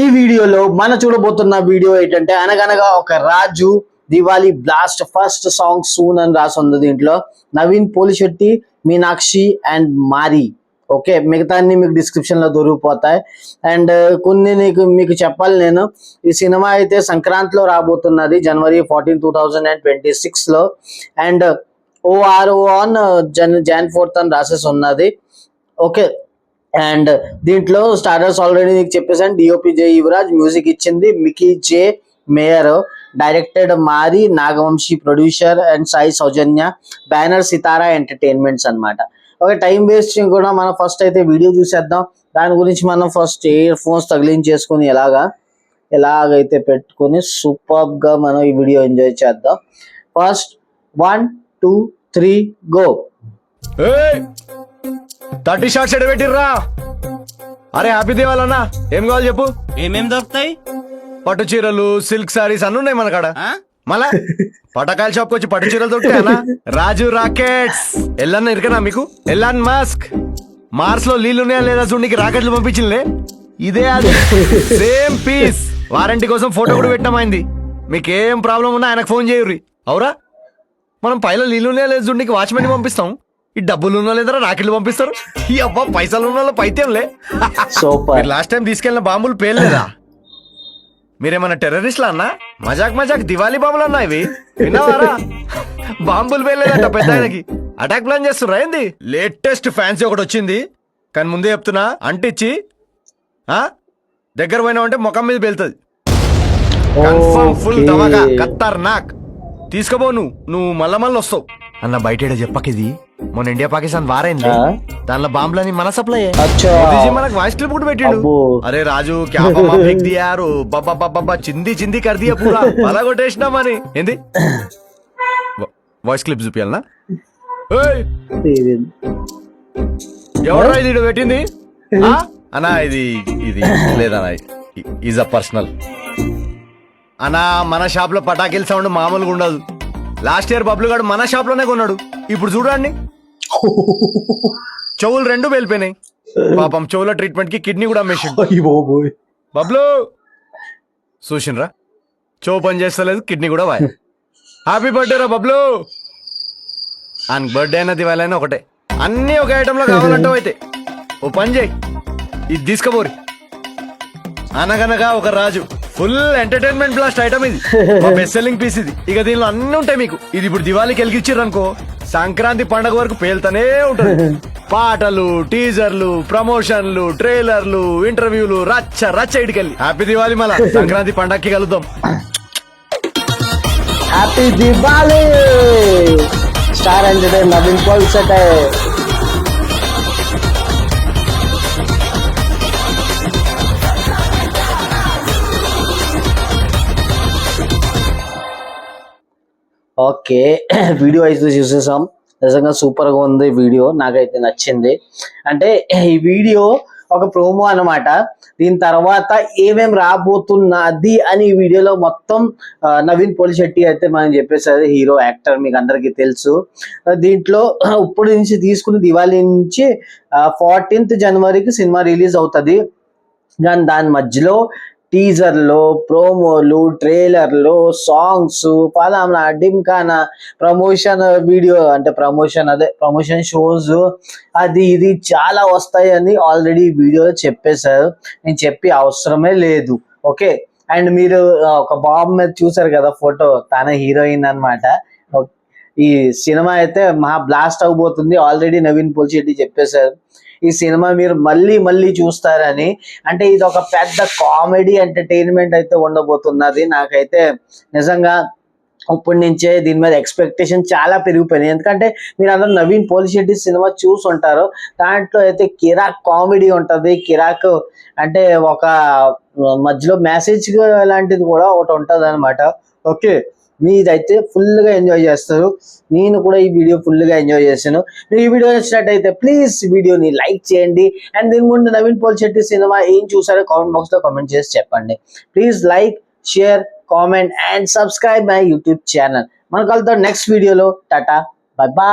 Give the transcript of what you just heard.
ఈ వీడియోలో మనం చూడబోతున్న వీడియో ఏంటంటే Anaganaga Oka Raju Diwali blast first song soon అని రాసి ఉంది. దీంట్లో నవీన్ పోలిశెట్టి, మీనాక్షి అండ్ మారి. ఓకే, మిగతా అన్ని మీకు డిస్క్రిప్షన్ లో దొరికిపోతాయి. అండ్ కొన్ని మీకు చెప్పాలి, నేను ఈ సినిమా అయితే సంక్రాంతిలో రాబోతున్నది, January 14, 2026 లో. And ORO on Jan 4th అని రాసేసి ఉన్నది. ఓకే, అండ్ దీంట్లో స్టార్టర్స్ ఆల్రెడీ నీకు చెప్పేసాను. డిఓపి జే యువరాజ్, మ్యూజిక్ ఇచ్చింది Mickey J Meyer, directed Mari Nagavamsi, producer and Sai Soujanya, banner Sithara entertainments అన్నమాట. ఓకే, టైం వేస్ట్ కూడా మనం ఫస్ట్ అయితే వీడియో చూసేద్దాం. దాని గురించి మనం ఫస్ట్ ఇయర్ ఫోన్స్ తగిలించేసుకుని ఎలాగైతే పెట్టుకుని సూపర్ గా మనం ఈ వీడియో ఎంజాయ్ చేద్దాం. First 1, 2, 3 go. 30 షార్ట్స్ ఎడబెట్టిర్రా. అరే హ్యాపీ దివాలన్నా, ఏం కావాలి చెప్పు. ఏమేం దొరుకుతాయి? పట్టు చీరలు, సిల్క్ సారీస్ అన్ని ఉన్నాయి మన కాడ. మళ్ళా పటకాయల షాప్ వచ్చి పట్టు చీరలు దొరుకుతాయన్నా. రాజు రాకెట్స్ ఎల్లన్న ఇరికనా మీకు? ఎల్లాన్ మాస్క్ మార్స్ లో నీళ్లున్నాయా లేదా చూడనికి రాకెట్లు పంపించిందిలే, ఇదే అది సేమ్ పీస్. వారంటీ కోసం ఫోటో కూడా పెట్టామైంది. మీకేం ప్రాబ్లం ఉన్నా ఆయనకు ఫోన్ చేయుర్రి. అవురా, మనం పైలో నీళ్లున్నాయా లేదా చూడనికి వాచ్మెన్ పంపిస్తాం. ఈ డబ్బులు ఉన్నా లేదా రాకెట్లు పంపిస్తారు. ఈ అబ్బా పైసలు ఉన్న పైతేంలే. సూపర్. లాస్ట్ టైం తీసుకెళ్లిన బాంబులు పేర్లేదా? మీరేమన్నా టెర్రరిస్ట్లా అన్నా? మజాక్ దివాళీ బాంబులు అన్నా ఇవి, విన్నావారా? బాంబులు పేర్లేదంట పెద్ద ఆయనకి. అటాక్ ప్లాన్ చేస్తుర్రా ఏంది? లేటెస్ట్ ఫ్యాన్సీ ఒకటి వచ్చింది, కానీ ముందే చెప్తున్నా, అంటిచ్చి దగ్గర పోయినా అంటే ముఖం మీద పేలుతుంది. కన్ఫర్మ్ ఫుల్ ధమాకా, ఖతర్నాక్. తీసుకోబో, నువ్వు మళ్ళీ వస్తావు అన్న. బయట చెప్పకిది మొన్న ఇండియా పాకిస్తాన్ వారైంది, దానిలో బాంబులని మన సప్లై. మనకు వాయిస్ క్లిప్ కూడా పెట్టిండు. అరే రాజు క్యా ఫేక్ దియారు, బాబా చింది కర్ దియా పూరా, అలా కొట్టేసినామని. ఏంది వాయిస్ క్లిప్ చూపియాలనా? ఎవరా ఇది పెట్టింది అన్నా? ఇది లేదన్నా, ఈజ్ అ పర్సనల్ అన్నా. మన షాప్ లో పటాకిల్ సౌండ్ మామూలుగా ఉండదు. లాస్ట్ ఇయర్ బబ్లు గాడు మన షాప్ లోనే కొన్నాడు. ఇప్పుడు చూడండి, చెవులు 2 వెళ్ళిపోయినాయి. పాపం చెవుల ట్రీట్మెంట్ కి కిడ్నీ కూడా అమ్మేసిండు. బబ్లు చూసిండ్రా, చెవు పని చేస్తలేదు, కిడ్నీ కూడా వాయ. హ్యాపీ బర్త్డే రా బబ్లు. ఆయన బర్త్డే అయినా దివాళీ అయినా ఒకటే, అన్ని ఒక ఐటమ్ లో కావాలంటావు. అయితే ఓ పని చేయి, ఇది తీసుకోబోరి. అనగనగా ఒక రాజు ఫుల్ ఎంటర్టైన్మెంట్ బ్లాస్ట్ ఐటమ్ ఇది, బెస్ట్ సెల్లింగ్ పీస్ ఇది. ఇక దీనిలో అన్ని ఉంటాయి మీకు. ఇది ఇప్పుడు దివాళీకి వెలిగించారు అనుకో, సంక్రాంతి పండగ వరకు పేలుతూనే ఉంటుంది. పాటలు, టీజర్లు, ప్రమోషన్లు, ట్రైలర్లు, ఇంటర్వ్యూలు, రచ్చ ఇటుకెళ్ళి. హ్యాపీ దివాళీ. మళ్ళా సంక్రాంతి పండగకి కలుద్దాం. Happy Diwali. Star entertain Naveen Polishetty. Okay, video అయితే చూసేసాం. నిజంగా సూపర్ గా ఉంది వీడియో, నాకైతే నచ్చింది. అంటే ఈ వీడియో ఒక ప్రోమో అన్నమాట. దీని తర్వాత ఏమేం రాబోతున్నది అని ఈ వీడియోలో మొత్తం నవీన్ పోలిశెట్టి అయితే మనం చెప్పేసారు, హీరో యాక్టర్, మీకు అందరికీ తెలుసు. దీంట్లో ఇప్పుడు నుంచి తీసుకుని దివాళీ నుంచి 14th జనవరికి సినిమా రిలీజ్ అవుతుంది. కానీ దాని మధ్యలో టీజర్లు, ప్రోమోలు, ట్రైలర్లు, సాంగ్స్, పలానా డింకానా, ప్రమోషన్ వీడియో అంటే ప్రమోషన్ షోస్, అది ఇది చాలా వస్తాయని ఆల్రెడీ వీడియోలో చెప్పేశారు. నేను చెప్పి అవసరమే లేదు. ఓకే, అండ్ మీరు ఒక బాంబు మీద చూసారు కదా ఫోటో, తన హీరోయిన్ అన్నమాట. ఈ సినిమా అయితే మహా బ్లాస్ట్ అవబోతుంది, ఆల్రెడీ నవీన్ పోలిశెట్టి చెప్పేశారు. ఈ సినిమా మీరు మళ్ళీ చూస్తారని. అంటే ఇది ఒక పెద్ద కామెడీ ఎంటర్టైన్మెంట్ అయితే ఉండబోతున్నది. నాకైతే నిజంగా ఇప్పటి నుంచే దీని మీద ఎక్స్పెక్టేషన్ చాలా పెరిగిపోయినాయి. ఎందుకంటే మీరు అందరూ నవీన్ పోలిశెట్టి సినిమా చూసి ఉంటారు. దాంట్లో అయితే కిరాక్ కామెడీ ఉంటది, కిరాక్ అంటే ఒక మధ్యలో మెసేజ్ లాంటిది కూడా ఒకటి ఉంటది అనమాట. ఓకే, మీరైతే ఫుల్ గా ఎంజాయ్ చేస్తారు. నేను కూడా ఈ వీడియో ఫుల్ గా ఎంజాయ్ చేశాను. మీరు ఈ వీడియో నచ్చినట్టయితే ప్లీజ్ వీడియోని లైక్ చేయండి. అండ్ దీని ముందు నవీన్ పోలిశెట్టి సినిమా ఏం చూసారో కామెంట్ బాక్స్ లో కామెంట్ చేసి చెప్పండి. Please like, share, comment and subscribe my YouTube channel. మనం కలుద్దాం నెక్స్ట్ వీడియోలో. Tata, bye bye.